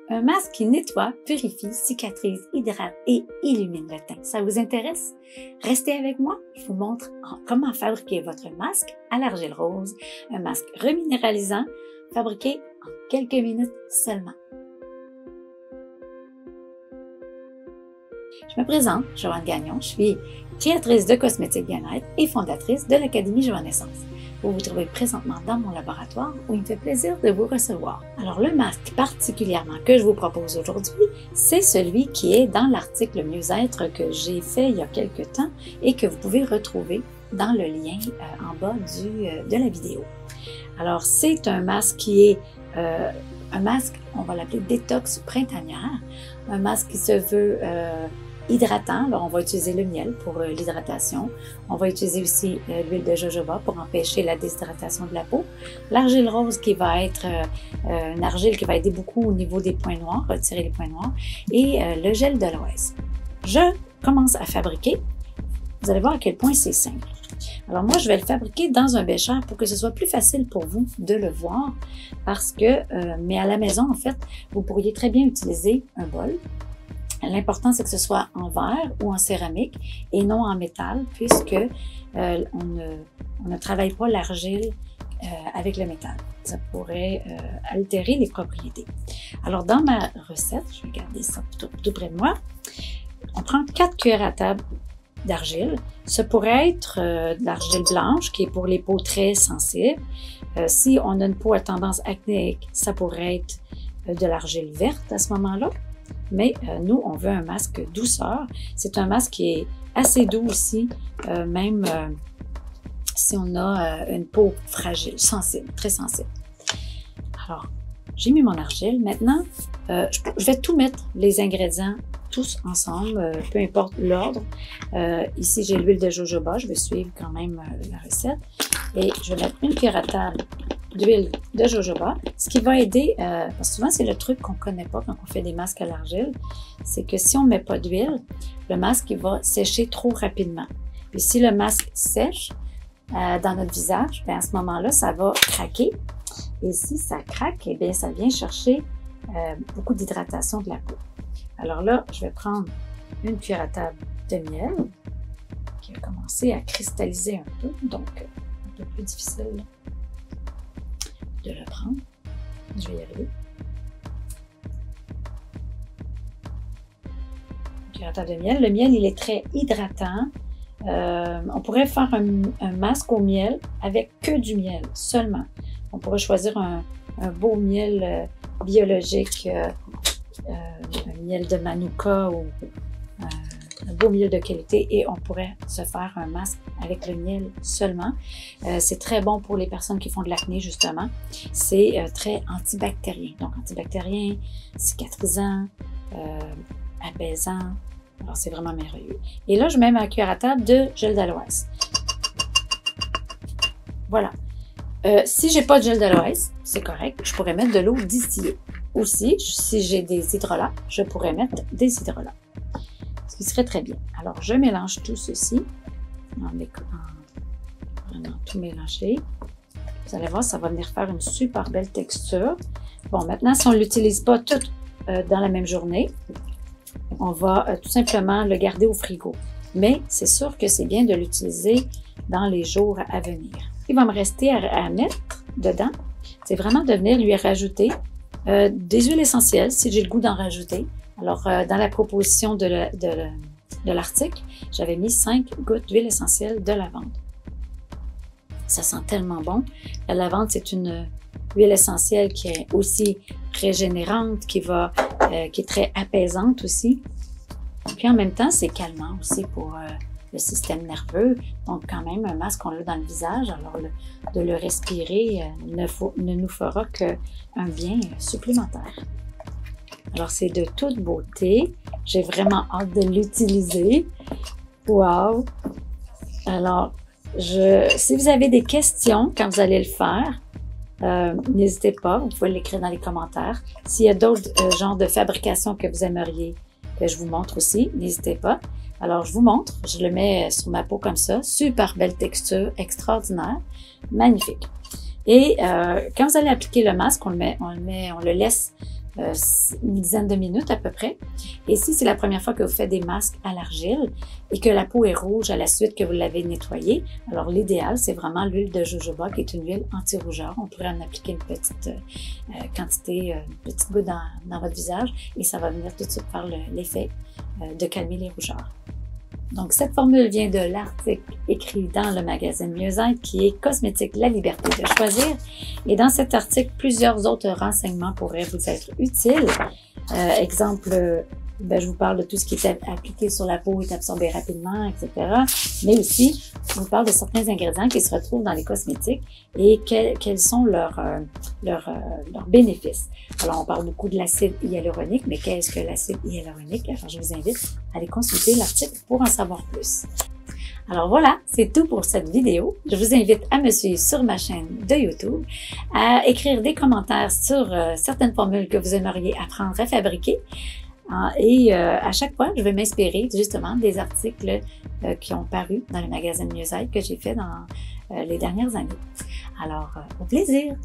Un masque qui nettoie, purifie, cicatrise, hydrate et illumine le teint. Ça vous intéresse? Restez avec moi, je vous montre comment fabriquer votre masque à l'argile rose, un masque reminéralisant fabriqué en quelques minutes seulement. Je me présente, Joanne Gagnon, je suis créatrice de cosmétiques bien-être et fondatrice de l'Académie Joannaissance. Vous vous trouvez présentement dans mon laboratoire où il me fait plaisir de vous recevoir. Alors le masque particulièrement que je vous propose aujourd'hui, c'est celui qui est dans l'article mieux-être que j'ai fait il y a quelques temps et que vous pouvez retrouver dans le lien en bas de la vidéo. Alors c'est un masque qui est un masque, on va l'appeler détox printanière, un masque qui se veut hydratant. Alors, on va utiliser le miel pour l'hydratation. On va utiliser aussi l'huile de jojoba pour empêcher la déshydratation de la peau. L'argile rose qui va être une argile qui va aider beaucoup au niveau des points noirs, retirer les points noirs. Et le gel d'aloès. Je commence à fabriquer. Vous allez voir à quel point c'est simple. Alors moi, je vais le fabriquer dans un bécher pour que ce soit plus facile pour vous de le voir. Parce que, mais à la maison, en fait, vous pourriez très bien utiliser un bol. L'important, c'est que ce soit en verre ou en céramique et non en métal, puisque on ne travaille pas l'argile avec le métal. Ça pourrait altérer les propriétés. Alors, dans ma recette, je vais garder ça tout près de moi, on prend 4 cuillères à table d'argile. Ça pourrait être de l'argile blanche, qui est pour les peaux très sensibles. Si on a une peau à tendance acnéique, ça pourrait être de l'argile verte à ce moment-là. Mais nous, on veut un masque douceur. C'est un masque qui est assez doux aussi, même si on a une peau fragile, sensible, très sensible. Alors, j'ai mis mon argile. Maintenant, je vais tout mettre, les ingrédients, tous ensemble, peu importe l'ordre. Ici, j'ai l'huile de jojoba. Je vais suivre quand même la recette. Et je vais mettre une cuillère à table d'huile de jojoba, ce qui va aider, parce que souvent c'est le truc qu'on ne connaît pas quand on fait des masques à l'argile, c'est que si on ne met pas d'huile, le masque il va sécher trop rapidement. Puis si le masque sèche dans notre visage, bien à ce moment-là, ça va craquer. Et si ça craque, eh bien ça vient chercher beaucoup d'hydratation de la peau. Alors là, je vais prendre une cuillère à table de miel qui a commencé à cristalliser un peu, donc un peu plus difficile de le prendre. Je vais y arriver. Cuillère à table de miel. Le miel, il est très hydratant. On pourrait faire un masque au miel avec que du miel seulement. On pourrait choisir un beau miel biologique, un miel de Manuka ou un beau miel de qualité et on pourrait se faire un masque avec le miel seulement. C'est très bon pour les personnes qui font de l'acné justement. C'est très antibactérien. Donc antibactérien, cicatrisant, apaisant. Alors c'est vraiment merveilleux. Et là, je mets ma cuillère à table de gel d'aloès. Voilà. Si j'ai pas de gel d'aloès, c'est correct. Je pourrais mettre de l'eau distillée. Aussi, si j'ai des hydrolats, je pourrais mettre des hydrolats. Ce qui serait très bien. Alors, je mélange tout ceci en vraiment tout mélanger. Vous allez voir, ça va venir faire une super belle texture. Bon, maintenant, si on ne l'utilise pas tout dans la même journée, on va tout simplement le garder au frigo. Mais c'est sûr que c'est bien de l'utiliser dans les jours à venir. Il va me rester à mettre dedans, c'est vraiment de venir lui rajouter des huiles essentielles, si j'ai le goût d'en rajouter. Alors, dans la proposition de l'article, j'avais mis 5 gouttes d'huile essentielle de lavande. Ça sent tellement bon. La lavande, c'est une huile essentielle qui est aussi régénérante, qui est très apaisante aussi. Puis en même temps, c'est calmant aussi pour le système nerveux. Donc quand même, un masque, on l'a dans le visage, alors de le respirer ne nous fera qu'un bien supplémentaire. Alors c'est de toute beauté. J'ai vraiment hâte de l'utiliser. Wow! Alors, si vous avez des questions quand vous allez le faire, n'hésitez pas, vous pouvez l'écrire dans les commentaires. S'il y a d'autres genres de fabrication que vous aimeriez que je vous montre aussi, n'hésitez pas. Alors, je vous montre, je le mets sur ma peau comme ça. Super belle texture, extraordinaire, magnifique. Et quand vous allez appliquer le masque, on le laisse une dizaine de minutes à peu près. Et si c'est la première fois que vous faites des masques à l'argile et que la peau est rouge à la suite que vous l'avez nettoyé, alors l'idéal, c'est vraiment l'huile de jojoba qui est une huile anti-rougeur. On pourrait en appliquer une petite quantité, une petite goutte dans votre visage et ça va venir tout de suite faire l'effet de calmer les rougeurs. Donc, cette formule vient de l'article écrit dans le magazine Mieux-être qui est Cosmétique, la liberté de choisir. Et dans cet article, plusieurs autres renseignements pourraient vous être utiles. Exemple, je vous parle de tout ce qui est appliqué sur la peau, est absorbé rapidement, etc. Mais aussi, je vous parle de certains ingrédients qui se retrouvent dans les cosmétiques et quels sont leurs bénéfices. Alors, on parle beaucoup de l'acide hyaluronique, mais qu'est-ce que l'acide hyaluronique? Alors, je vous invite à aller consulter l'article pour en savoir plus. Alors voilà, c'est tout pour cette vidéo. Je vous invite à me suivre sur ma chaîne de YouTube, à écrire des commentaires sur certaines formules que vous aimeriez apprendre à fabriquer. Et à chaque fois, je vais m'inspirer justement des articles qui ont paru dans le magazine Mieux-être que j'ai fait dans les dernières années. Alors, au plaisir!